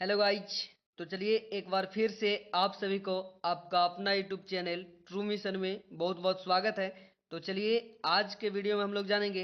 Hello guys. तो चलिए एक बार फिर से आप सभी को आपका अपना यूट्यूब चैनल ट्रू मिशन में बहुत बहुत स्वागत है। तो चलिए आज के वीडियो में हम लोग जानेंगे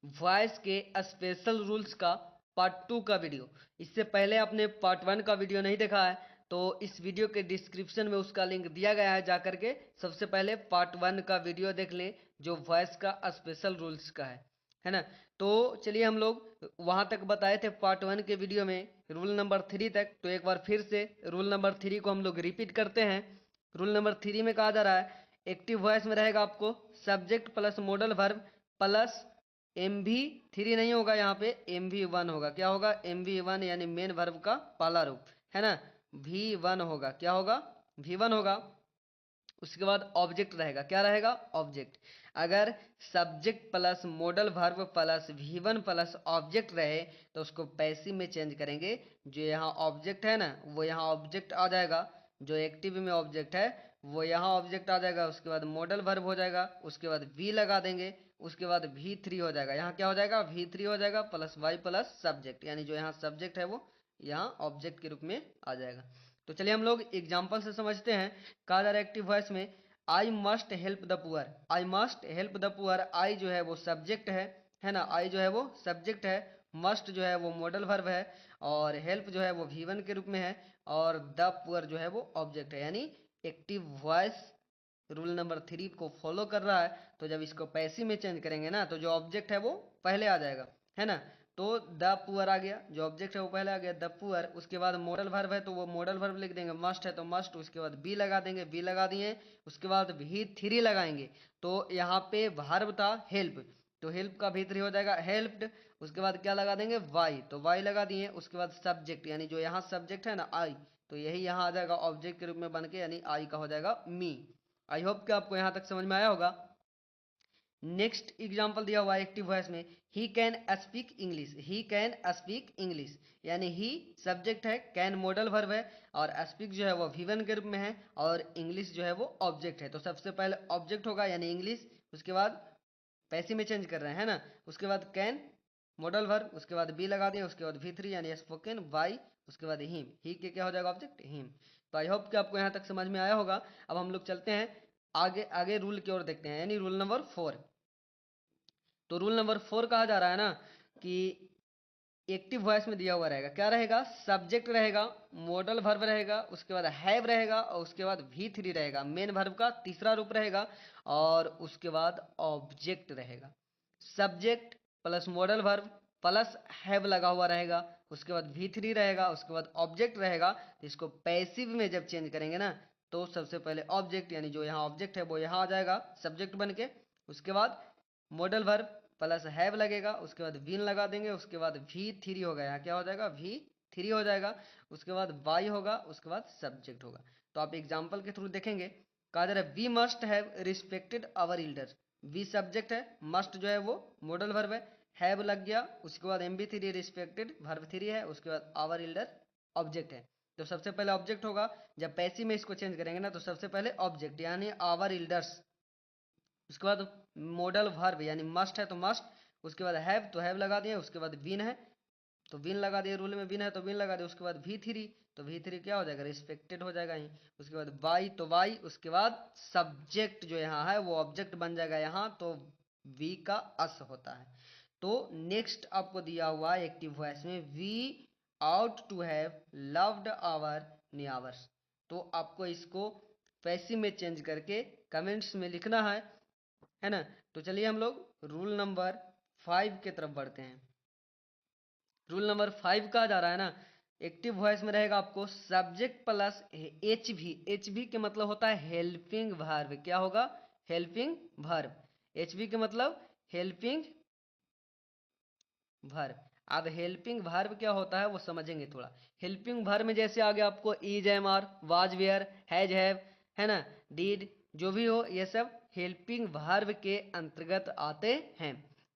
वॉइस के स्पेशल रूल्स का पार्ट 2 का वीडियो। इससे पहले आपने पार्ट 1 का वीडियो नहीं देखा है तो इस वीडियो के डिस्क्रिप्शन में उसका लिंक दिया गया है, जाकर के सबसे पहले पार्ट 1 का वीडियो देख लें जो वॉइस का स्पेशल रूल्स का है ना। तो चलिए हम लोग वहां तक बताए थे पार्ट 1 के वीडियो में रूल नंबर 3 तक। तो एक बार फिर से रूल नंबर 3 को हम लोग रिपीट करते हैं। रूल नंबर 3 में कहा जा रहा है एक्टिव वॉइस में रहेगा आपको subject plus modal verb plus एम भी 3 नहीं होगा, यहाँ पे एम भी 1 होगा। क्या होगा? एम भी 1 यानी मेन वर्ब का पहला रूप है ना। भी 1 होगा, क्या होगा? भी 1 होगा। उसके बाद ऑब्जेक्ट रहेगा, क्या रहेगा? ऑब्जेक्ट। अगर subject plus modal verb plus V1 plus object रहे तो उसको पैसिव में चेंज करेंगे। जो यहाँ ऑब्जेक्ट है ना वो यहाँ ऑब्जेक्ट आ जाएगा, जो एक्टिव में ऑब्जेक्ट है वो यहाँ ऑब्जेक्ट आ जाएगा। उसके बाद मॉडल वर्ब हो जाएगा, उसके बाद वी लगा देंगे, उसके बाद V3 हो जाएगा। यहाँ क्या हो जाएगा? V3 हो जाएगा प्लस वाई प्लस सब्जेक्ट, यानी जो यहाँ सब्जेक्ट है वो यहाँ ऑब्जेक्ट के रूप में आ जाएगा। तो चलिए हम लोग एग्जाम्पल से समझते हैं। कहा जा रहा है एक्टिव वॉइस में I must help the poor. I must help the poor, I जो है वो सब्जेक्ट है ना। आई जो है वो सब्जेक्ट है, मस्ट जो है वो मॉडल वर्ब है और हेल्प जो है वो V1 के रूप में है और द पुअर जो है वो ऑब्जेक्ट है। यानी एक्टिव वॉइस रूल नंबर 3 को फॉलो कर रहा है। तो जब इसको पैसिव में चेंज करेंगे ना तो जो ऑब्जेक्ट है वो पहले आ जाएगा, है ना। तो द पुअर आ गया, जो ऑब्जेक्ट है वो पहले आ गया द पुअर। उसके बाद मॉडल वर्ब है तो वो मॉडल वर्ब लिख देंगे, मस्ट है तो मस्ट, उसके बाद बी लगा देंगे, बी लगा दिए, उसके बाद V3 लगाएंगे। तो यहाँ पे वर्ब था हेल्प, तो हेल्प का V3 हो जाएगा हेल्प्ड। उसके बाद क्या लगा देंगे? वाई, तो वाई लगा दिए। उसके बाद सब्जेक्ट, यानी जो यहाँ सब्जेक्ट है ना आई, तो यही यहाँ आ जाएगा ऑब्जेक्ट के रूप में बन के, यानी आई का हो जाएगा मी। आई होप कि आपको यहाँ तक समझ में आया होगा। नेक्स्ट एग्जाम्पल दिया हुआ है एक्टिव वॉइस में he can speak English. He can speak English, यानी ही सब्जेक्ट है, कैन मॉडल वर्ब है और स्पीक जो है वो V1 के रूप में है और इंग्लिश जो है वो ऑब्जेक्ट है। तो सबसे पहले ऑब्जेक्ट होगा यानी इंग्लिश, उसके बाद पैसिव में चेंज कर रहे हैं, है ना। उसके बाद कैन मॉडल वर्ब, उसके बाद बी लगा दिया, उसके बाद V3 यानी स्पोकन बाई, उसके बाद हिम, ही के क्या हो जाएगा? Object him. तो आई होप कि आपको यहाँ तक समझ में आया होगा। अब हम लोग चलते हैं आगे आगे रूल की ओर देखते हैं, यानी रूल नंबर 4। तो रूल नंबर 4 कहा जा रहा है ना कि एक्टिव वॉइस में दिया हुआ रहेगा, क्या रहेगा? सब्जेक्ट रहेगा, मॉडल वर्ब रहेगा, उसके बाद हैव रहेगा और उसके बाद V3 रहेगा, मेन वर्ब का तीसरा रूप रहेगा और उसके बाद ऑब्जेक्ट रहेगा। Subject plus modal verb plus have लगा हुआ रहेगा, उसके बाद V3 रहेगा, उसके बाद ऑब्जेक्ट रहेगा। तो इसको पैसिव में जब चेंज करेंगे ना तो सबसे पहले ऑब्जेक्ट, यानी जो यहाँ ऑब्जेक्ट है वो यहाँ आ जाएगा सब्जेक्ट बन के। उसके बाद मॉडल वर्ब प्लस हैव लगेगा, उसके बाद विन लगा देंगे, उसके बाद V3 होगा, यहाँ क्या हो जाएगा? V3 हो जाएगा। उसके बाद वाई होगा, उसके बाद सब्जेक्ट होगा। तो आप एग्जाम्पल के थ्रू देखेंगे। कहा जा रहा है we must have respected our elder. We subject है, मस्ट जो है वो मॉडल वर्ब है, हैव लग गया, उसके बाद MB3 रिस्पेक्टेड वर्ब 3 है, उसके बाद आवर एल्डर ऑब्जेक्ट है। तो सबसे पहले ऑब्जेक्ट होगा, जब पैसिव में इसको चेंज करेंगे ना तो सबसे पहले ऑब्जेक्ट यानी आवर एल्डर्स, उसके बाद मॉडल वर्ब यानी मस्ट है तो मस्ट, उसके बाद हैव तो हैव लगा दिए, उसके बाद विन है तो विन लगा दिए, रूल में विन है तो विन लगा दिए। उसके बाद V3 तो V3 क्या हो जाएगा? रिस्पेक्टेड हो जाएगा ही। उसके बाद वाई तो वाई, उसके बाद सब्जेक्ट जो यहाँ है वो ऑब्जेक्ट बन जाएगा यहाँ, तो वी का अस होता है। तो नेक्स्ट आपको दिया हुआ है एक्टिव वॉइस में we ought to have loved our neighbours. तो आपको इसको पैसिव में चेंज करके कमेंट्स में लिखना है ना। तो चलिए हम लोग रूल नंबर 5 की तरफ बढ़ते हैं। रूल नंबर 5 कहा जा रहा है ना एक्टिव वॉइस में रहेगा आपको सब्जेक्ट प्लस HV। HV के मतलब होता है हेल्पिंग वर्ब। क्या होगा? Helping verb. HV के मतलब हेल्पिंग वर्ब। अब हेल्पिंग वर्ब क्या होता है वो समझेंगे थोड़ा। हेल्पिंग वर्ब में जैसे आगे आपको is, am, are, was, were, has, have, है ना, डीड, जो भी हो ये सब हेल्पिंग वर्ब के अंतर्गत आते हैं।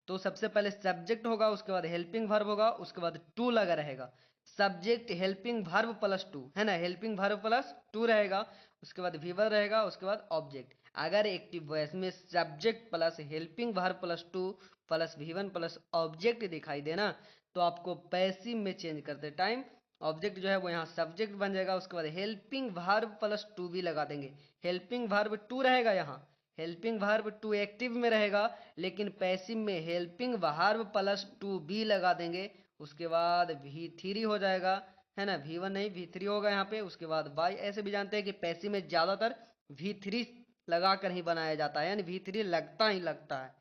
तो सबसे पहले सब्जेक्ट होगा, उसके बाद हेल्पिंग वर्ब होगा, उसके बाद टू लगा रहेगा। Subject helping verb plus to, है ना, हेल्पिंग वर्ब प्लस टू रहेगा। उसके बाद वीवर रहेगा, उसके बाद ऑब्जेक्ट। अगर एक्टिव वॉइस में subject plus helping verb plus to plus V1 plus object दिखाई देना तो आपको पैसिव में चेंज करते टाइम ऑब्जेक्ट जो है वो यहाँ सब्जेक्ट बन जाएगा। उसके बाद helping verb plus to be लगा देंगे। हेल्पिंग वर्ब टू रहेगा यहाँ, हेल्पिंग वर्ब टू एक्टिव में रहेगा, लेकिन पैसिव में helping verb plus to be लगा देंगे। उसके बाद V3 हो जाएगा, है ना, V1 नहीं V3 होगा यहाँ पे। उसके बाद बाई, ऐसे भी जानते हैं कि पैसिव में ज्यादातर V3 लगा कर ही बनाया जाता है, यानी V3 लगता ही लगता है।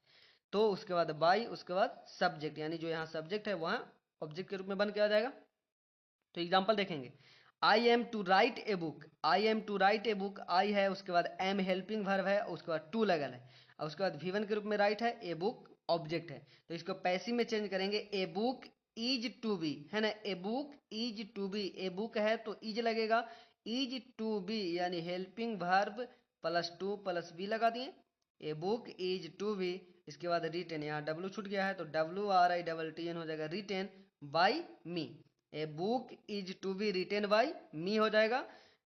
तो उसके बाद बाई, उसके बाद सब्जेक्ट, यानी जो यहाँ सब्जेक्ट है वहाँ ऑब्जेक्ट के रूप में बन के आ जाएगा। तो एग्जाम्पल देखेंगे, I am to write a book, I am to write a book, आई है, उसके बाद एम हेल्पिंग वर्ब है, उसके बाद टू लगल है, और उसके बाद V1 के रूप में राइट है, ए बुक ऑब्जेक्ट है। तो इसको पैसिव में चेंज करेंगे, a book is to be, है ना, a book is to be, a book है तो इज लगेगा, इज टू बी यानी helping verb plus to plus be लगा दिए, a book is to be. इसके बाद रिटेन, यहाँ डब्लू छूट गया है तो WRITTN हो जाएगा, written by me, a book is to be written by me हो जाएगा।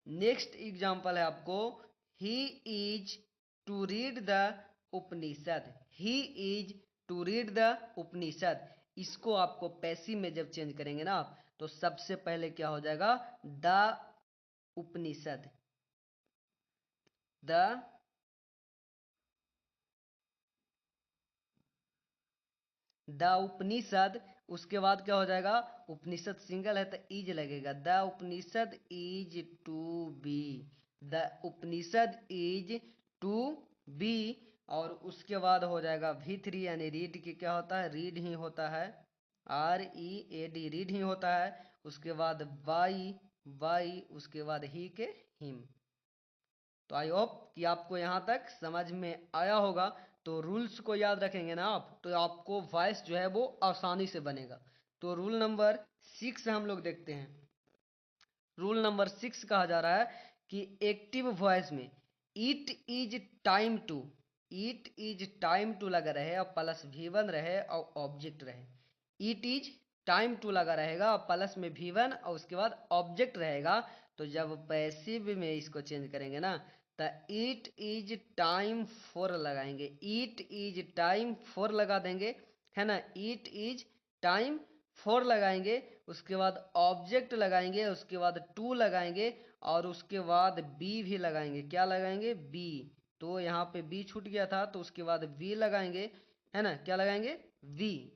नेक्स्ट एग्जाम्पल है आपको, he is to read the Upanishad, he is to read the Upanishad. इसको आपको पैसिव में जब चेंज करेंगे ना आप, तो सबसे पहले क्या हो जाएगा, द उपनिषद, द उपनिषद। उसके बाद क्या हो जाएगा, उपनिषद सिंगल है तो इज लगेगा, the Upanishad is to be, the Upanishad is to be. और उसके बाद हो जाएगा V3, यानी रीड की क्या होता है, रीड ही होता है, READ रीड ही होता है। उसके बाद बाई, बाई, उसके बाद ही के हिम। तो आई होप कि आपको यहाँ तक समझ में आया होगा। तो रूल्स को याद रखेंगे ना आप, तो आपको वॉइस जो है वो आसानी से बनेगा। तो रूल नंबर 6 हम लोग देखते हैं। रूल नंबर 6 कहा जा रहा है कि एक्टिव वॉइस में it is time to, it is time to लगा रहे और प्लस V1 रहे और ऑब्जेक्ट रहे। इट इज टाइम टू लगा रहेगा और प्लस में V1 और उसके बाद ऑब्जेक्ट रहेगा। तो जब पैसिव में इसको चेंज करेंगे ना, तो इट इज टाइम फॉर लगाएंगे, इट इज टाइम फॉर लगा देंगे, है ना, इट इज टाइम फॉर लगाएंगे। उसके बाद ऑब्जेक्ट लगाएंगे, उसके बाद टू लगाएंगे और उसके बाद बी भी लगाएंगे। क्या लगाएंगे, बी। तो यहाँ पे बी छूट गया था तो उसके बाद वी लगाएंगे, है ना, क्या लगाएंगे, वी।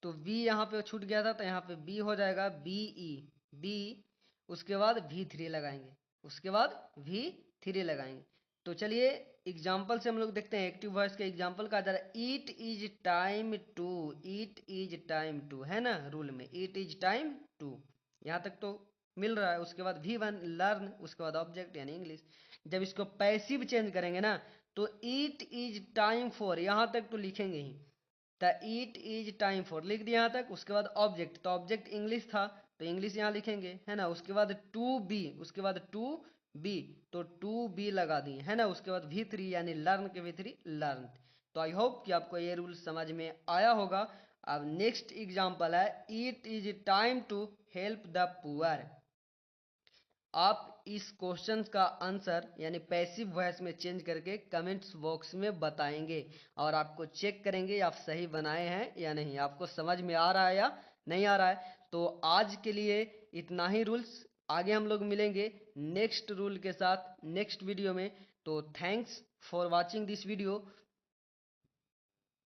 तो V यहाँ पे छूट गया था तो यहाँ पे B हो जाएगा, BE, B। उसके बाद V3 लगाएंगे, उसके बाद V3 लगाएंगे। तो चलिए एग्जाम्पल से हम लोग देखते हैं। एक्टिव वॉइस का एग्जाम्पल कहा जा रहा है, it is time to, it is time to, है ना, रूल में इट इज टाइम टू, यहाँ तक तो मिल रहा है। उसके बाद V1 लर्न, उसके बाद ऑब्जेक्ट यानी इंग्लिश। जब इसको पैसिव चेंज करेंगे ना, तो इट इज टाइम फॉर, यहाँ तक तो लिखेंगे ही, the it is time for लिख दिया यहाँ तक। उसके बाद ऑब्जेक्ट, तो ऑब्जेक्ट इंग्लिश था तो इंग्लिश यहाँ लिखेंगे, है ना। उसके बाद टू बी, उसके बाद टू बी, तो टू बी लगा दिए, है ना। उसके बाद V3 यानी लर्न के V3 लर्न। तो आई होप कि आपको ये रूल समझ में आया होगा। अब नेक्स्ट एग्जाम्पल है, it is time to help the poor. आप इस क्वेश्चन का आंसर यानी पैसिव वॉइस में चेंज करके कमेंट्स बॉक्स में बताएंगे और आपको चेक करेंगे आप सही बनाए हैं या नहीं, आपको समझ में आ रहा है या नहीं आ रहा है। तो आज के लिए इतना ही रूल्स, आगे हम लोग मिलेंगे नेक्स्ट रूल के साथ नेक्स्ट वीडियो में। तो thanks for watching this video.